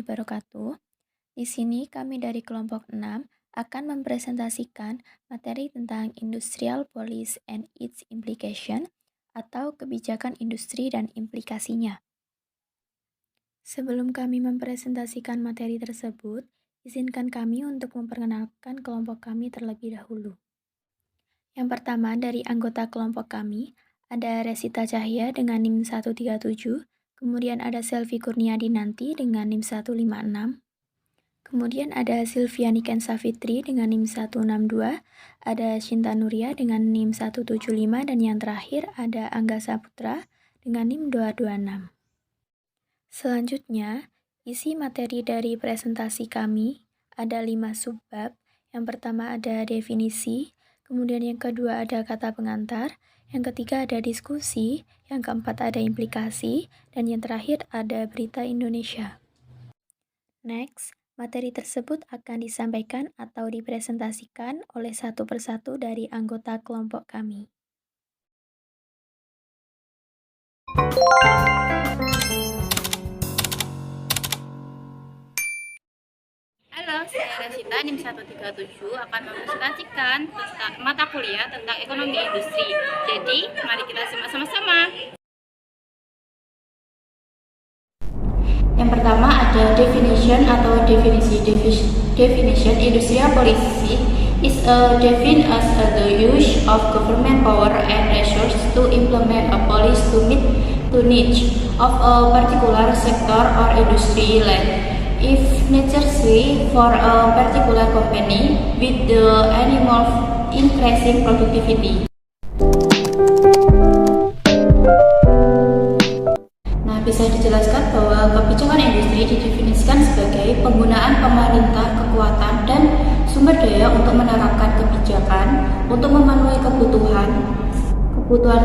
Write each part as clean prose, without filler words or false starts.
warahmatullahi wabarakatuh. Di sini kami dari kelompok 6 akan mempresentasikan materi tentang Industrial Policy and its Implication atau kebijakan industri dan implikasinya. Sebelum kami mempresentasikan materi tersebut, izinkan kami untuk memperkenalkan kelompok kami terlebih dahulu. Yang pertama dari anggota kelompok kami, ada Resita Cahya dengan NIM 137, kemudian ada Selvi Kurniadinanti dengan NIM 156, kemudian ada Silviani Kensa Fitri dengan NIM 162, ada Shinta Nuria dengan NIM 175, dan yang terakhir ada Angga Saputra dengan NIM 226. Selanjutnya, isi materi dari presentasi kami ada 5 subbab. Yang pertama ada definisi, kemudian yang kedua ada kata pengantar, yang ketiga ada diskusi, yang keempat ada implikasi, dan yang terakhir ada berita Indonesia. Next, materi tersebut akan disampaikan atau dipresentasikan oleh satu persatu dari anggota kelompok kami. Halo, saya Resita, NIM 137 akan mempresentasikan tentang mata kuliah tentang ekonomi industri. Jadi, mari kita simak sama-sama. Yang pertama ada definition atau definisi. Definition industrial policy is defined as the use of government power and resources to implement a policy to meet the needs of a particular sector or industry line. If necessary for a particular company with the aim of increasing productivity. Nah, bisa dijelaskan bahwa kebijakan industri didefinisikan sebagai penggunaan pemerintah kekuatan dan sumber daya untuk menerapkan kebijakan untuk memenuhi kebutuhan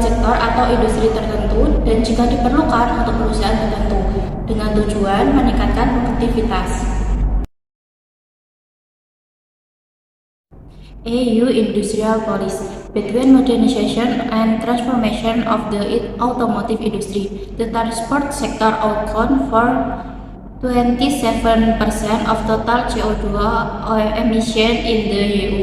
sektor atau industri tertentu dan jika diperlukan untuk perusahaan tertentu dengan tujuan meningkatkan produktivitas. EU Industrial Policy between modernization and transformation of the automotive industry. The transport sector accounts for 27% of total CO2 emission in the EU,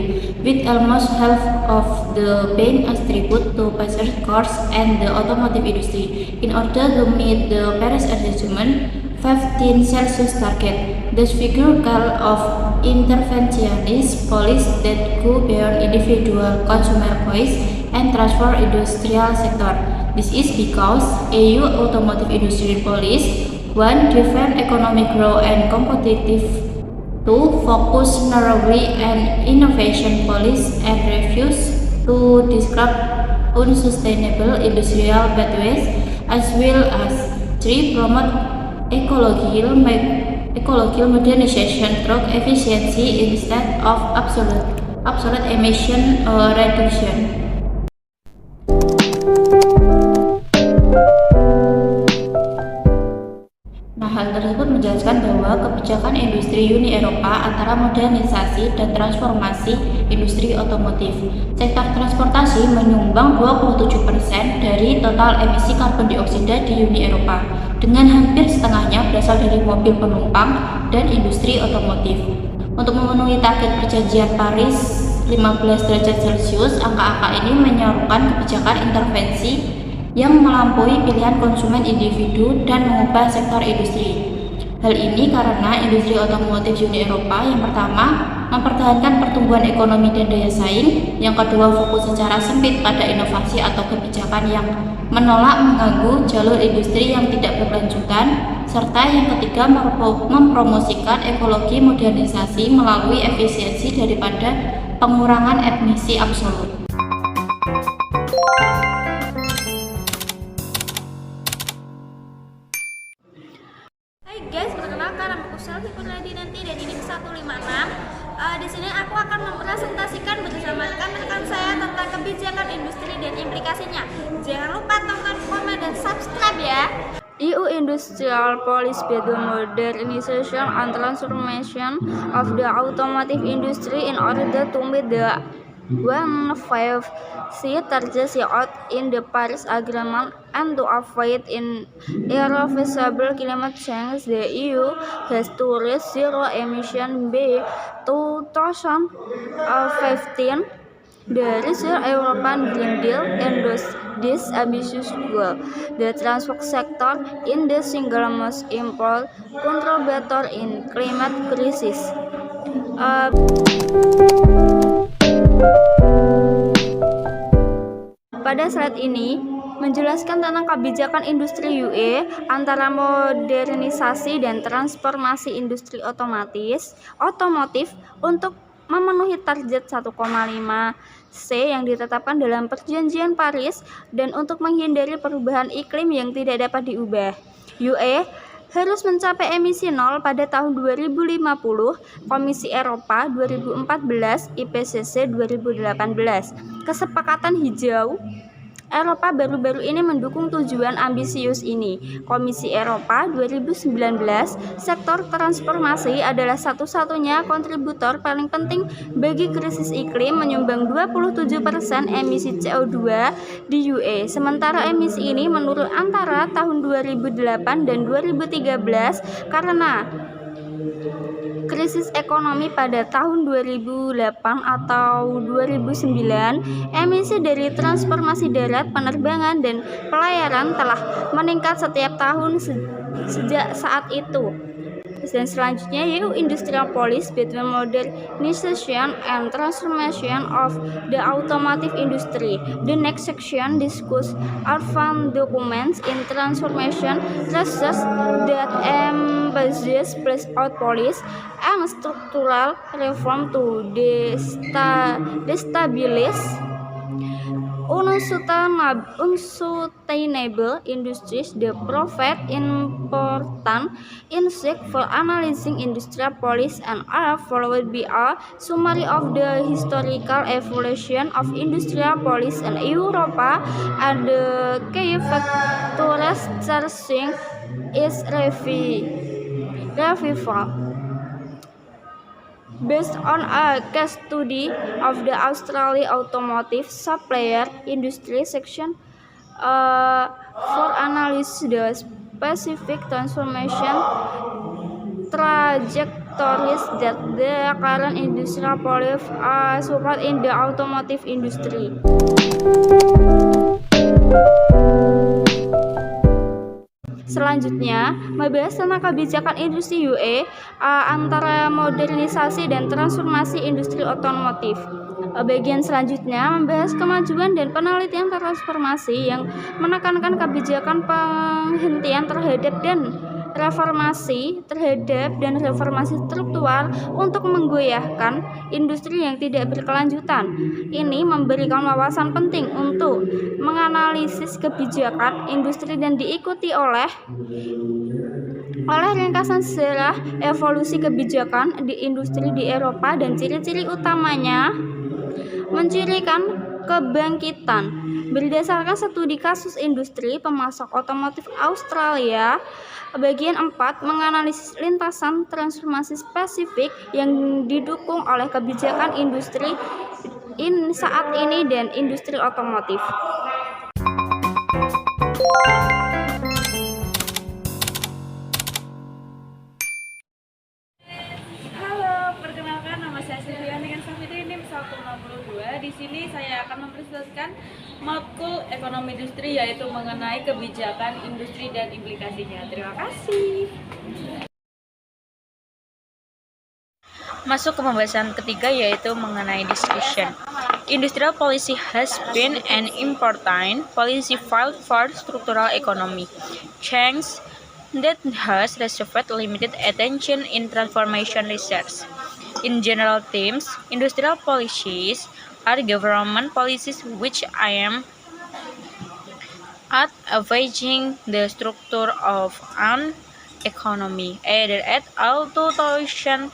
with almost half of the being attributed to passenger cars and the automotive industry. In order to meet the Paris Agreement 15 Celsius target, this figure call of interventionist policy that go beyond individual consumer choice and transform industrial sector. This is because EU automotive industry policy one, defend economic growth and competitive. Two, focus narrowly on innovation policy and refuse to disrupt unsustainable industrial pathways, as well as three, promote ecological modernization through efficiency instead of absolute emission reduction. Hal tersebut menjelaskan bahwa kebijakan industri Uni Eropa antara modernisasi dan transformasi industri otomotif. Sektor transportasi menyumbang 27% dari total emisi karbon dioksida di Uni Eropa, dengan hampir setengahnya berasal dari mobil penumpang dan industri otomotif. Untuk memenuhi target perjanjian Paris 15 derajat Celcius, angka-angka ini menyerukan kebijakan intervensi yang melampaui pilihan konsumen individu dan mengubah sektor industri. Hal ini karena industri otomotif Uni Eropa yang pertama mempertahankan pertumbuhan ekonomi dan daya saing, yang kedua fokus secara sempit pada inovasi atau kebijakan yang menolak mengganggu jalur industri yang tidak berkelanjutan, serta yang ketiga mempromosikan ekologi modernisasi melalui efisiensi daripada pengurangan emisi absolut. Guys, perkenalkan namaku Selvi Kurniadinanti dan ini 156. Di sini aku akan mempresentasikan bersama rekan-rekan saya tentang kebijakan industri dan implikasinya. Jangan lupa tonton, komen, dan subscribe ya. EU Industrial Policy between modernization and transformation of the automotive industry in order to meet the 1.5c targets set out in the Paris Agreement, and to avoid irreversible climate change, the EU has to reach zero emission by 2015. The recent European Green Deal endorsed this ambitious goal. The transport sector is the single most important contributor in climate crisis. Pada slide ini menjelaskan tentang kebijakan industri UE antara modernisasi dan transformasi industri otomotif untuk memenuhi target 1,5C yang ditetapkan dalam Perjanjian Paris dan untuk menghindari perubahan iklim yang tidak dapat diubah. UE harus mencapai emisi nol pada tahun 2050, Komisi Eropa 2014, IPCC 2018. Kesepakatan hijau Eropa baru-baru ini mendukung tujuan ambisius ini. Komisi Eropa 2019, sektor transformasi adalah satu-satunya kontributor paling penting bagi krisis iklim, menyumbang 27% emisi CO2 di UE. Sementara emisi ini menurun antara tahun 2008 dan 2013 karena krisis ekonomi pada tahun 2008 atau 2009, emisi dari transportasi darat, penerbangan, dan pelayaran telah meningkat setiap tahun sejak saat itu. Dan selanjutnya yaitu Industrial Policy between Modernization and Transformation of the Automotive Industry. The next section discusses advanced documents in transformation research that emphasizes place-out policy and structural reform to destabilize unsustainable industries. The profit important insight for analyzing industrial policy and are followed by a summary of the historical evolution of industrial policy in Europe and the key factors changing its revival. Based on a case study of the Australian automotive supplier industry section for analysis the specific transformation trajectories that the current industrial policy support in the automotive industry. Selanjutnya, membahas tentang kebijakan industri UE antara modernisasi dan transformasi industri otomotif. Bagian selanjutnya membahas kemajuan dan penelitian transformasi yang menekankan kebijakan penghentian terhadap dan reformasi struktural untuk menggoyahkan industri yang tidak berkelanjutan. Ini memberikan wawasan penting untuk menganalisis kebijakan industri dan diikuti oleh ringkasan sejarah evolusi kebijakan di industri di Eropa dan ciri-ciri utamanya mencirikan kebangkitan. Berdasarkan studi kasus industri pemasok otomotif Australia, bagian 4 menganalisis lintasan transformasi spesifik yang didukung oleh kebijakan industri saat ini dan industri otomotif. Di sini saya akan mempresentasikan matkul ekonomi industri, yaitu mengenai kebijakan industri dan implikasinya. Terima kasih. Masuk ke pembahasan ketiga, yaitu mengenai discussion. Industrial policy has been an important policy field for structural economy change that has received limited attention in transformation research. In general terms, industrial policies are government policies which aim at affecting the structure of an economy, either at all 2080.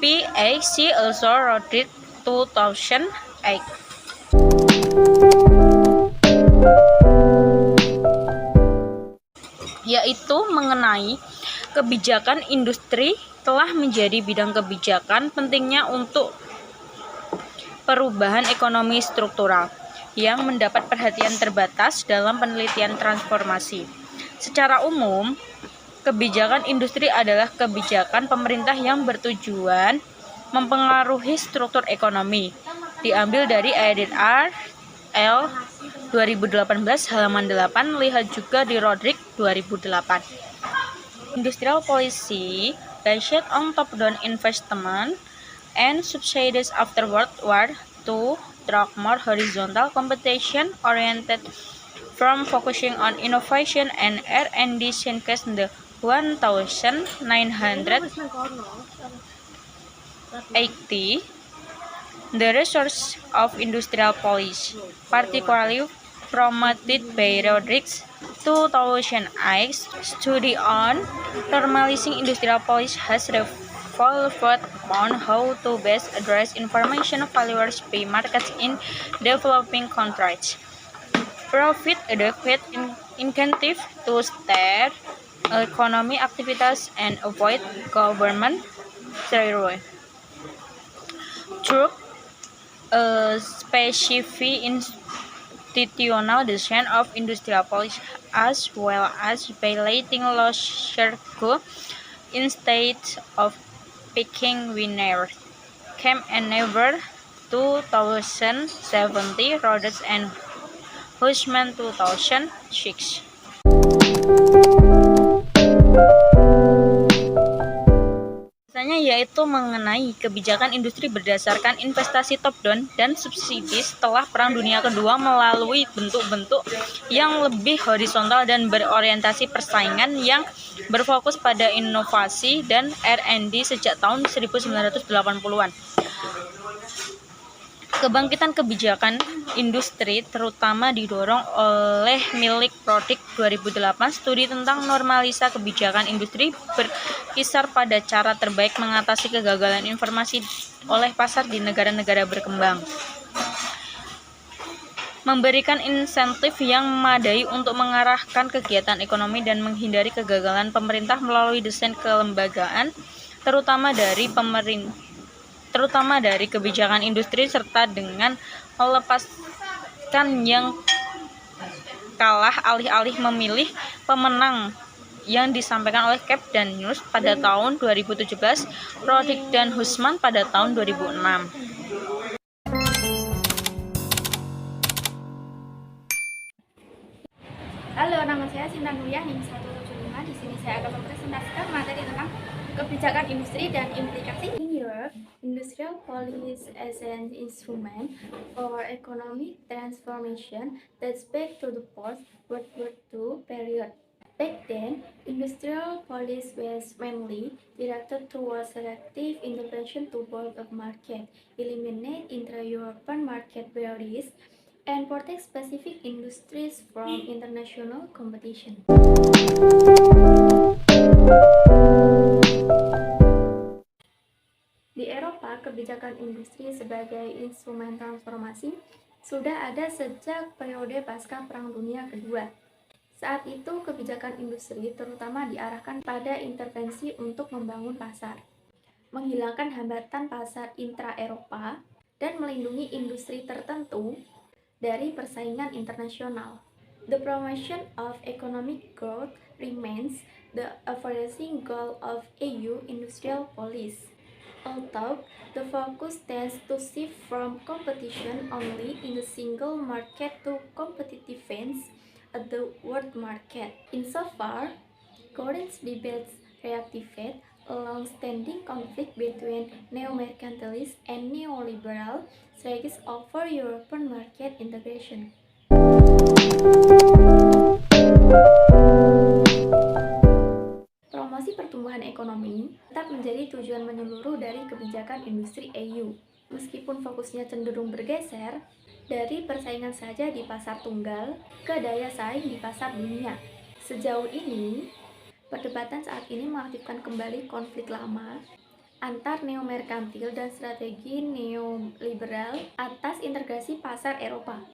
PAC also wrote it 2008. Yaitu mengenai kebijakan industri telah menjadi bidang kebijakan pentingnya untuk perubahan ekonomi struktural yang mendapat perhatian terbatas dalam penelitian transformasi. Secara umum, kebijakan industri adalah kebijakan pemerintah yang bertujuan mempengaruhi struktur ekonomi. Diambil dari edit R.L. 2018 halaman 8, lihat juga di Rodrik 2008. Industrial policy based on top-down investment and subsidies after World War II drove more horizontal competition oriented from focusing on innovation and R&D since the 1980. The resource of industrial policy, particularly promoted by Rodrigues' 2008 study on normalizing industrial policy, has revolved on how to best address information failures by markets in developing countries, provide adequate incentive to stir economic activities, and avoid government tyranny. Through a specific institutional design of industrial policy, as well as violating law circle instead of picking winners, came Endeavor 2070, Rhodes and Huisman 2006. Yaitu mengenai kebijakan industri berdasarkan investasi top-down dan subsidi setelah Perang Dunia Kedua melalui bentuk-bentuk yang lebih horizontal dan berorientasi persaingan yang berfokus pada inovasi dan R&D sejak tahun 1980-an. Kebangkitan kebijakan industri terutama didorong oleh Milik Prodikt 2008. Studi tentang normalisa kebijakan industri berkisar pada cara terbaik mengatasi kegagalan informasi oleh pasar di negara-negara berkembang. Memberikan insentif yang memadai untuk mengarahkan kegiatan ekonomi dan menghindari kegagalan pemerintah melalui desain kelembagaan, terutama dari kebijakan industri, serta dengan melepaskan yang kalah alih-alih memilih pemenang yang disampaikan oleh Cap dan News pada tahun 2017, Rodrik dan Huisman pada tahun 2006. Halo, nama saya Sinta Nuria, NIM 175. Di sini saya akan mempresentasikan materi tentang kebijakan industri dan implikasi. In Europe, industrial policy as an instrument for economic transformation dates back to the post-World War II period. Back then, industrial policy was mainly directed towards selective intervention to bulk up market, eliminate intra-European market barriers, and protect specific industries from international competition. Di Eropa, kebijakan industri sebagai instrumen transformasi sudah ada sejak periode pasca Perang Dunia Kedua. Saat itu, kebijakan industri terutama diarahkan pada intervensi untuk membangun pasar, menghilangkan hambatan pasar intra-Eropa, dan melindungi industri tertentu dari persaingan internasional. The promotion of economic growth remains the overarching goal of EU industrial policy, although the focus tends to shift from competition only in the single market to competitiveness at the world market. Insofar, current debates reactivate a long-standing conflict between neo-mercantilists and neoliberal strategies over European market integration. Promosi pertumbuhan ekonomi tetap menjadi tujuan menyeluruh dari kebijakan industri EU, meskipun fokusnya cenderung bergeser dari persaingan saja di pasar tunggal ke daya saing di pasar dunia. Sejauh ini, perdebatan saat ini mengaktifkan kembali konflik lama antar neo-merkantil dan strategi neoliberal atas integrasi pasar Eropa.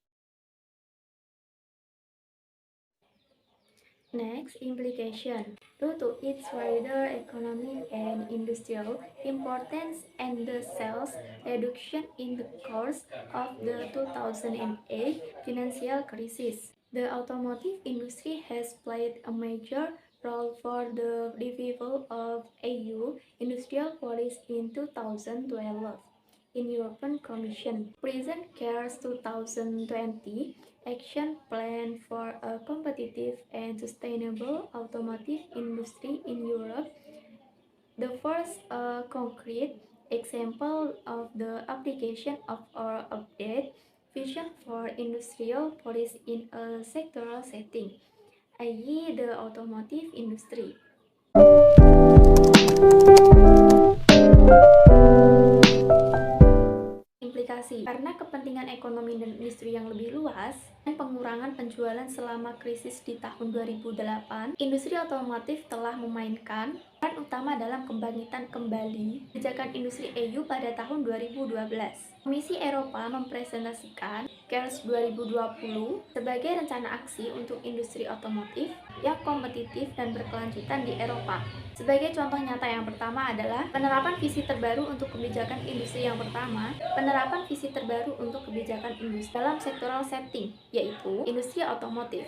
Next, implication. Due to its wider economic and industrial importance and the sales reduction in the course of the 2008 financial crisis, the automotive industry has played a major role for the revival of EU industrial policy in 2012. In European Commission present CARES 2020 action plan for a competitive and sustainable automotive industry in Europe, the first concrete example of the application of our update vision for industrial policy in a sectoral setting, i.e. the automotive industry. Implikasi karena kepentingan ekonomi dan industri yang lebih luas dan pengurangan penjualan selama krisis di tahun 2008, industri otomotif telah memainkan peran utama dalam kebangkitan kembali kebijakan industri EU pada tahun 2012. Komisi Eropa mempresentasikan CARES 2020 sebagai rencana aksi untuk industri otomotif yang kompetitif dan berkelanjutan di Eropa. Sebagai contoh nyata yang pertama adalah penerapan visi terbaru untuk kebijakan industri yang pertama, penerapan visi terbaru untuk kebijakan industri dalam sektoral setting, yaitu industri otomotif.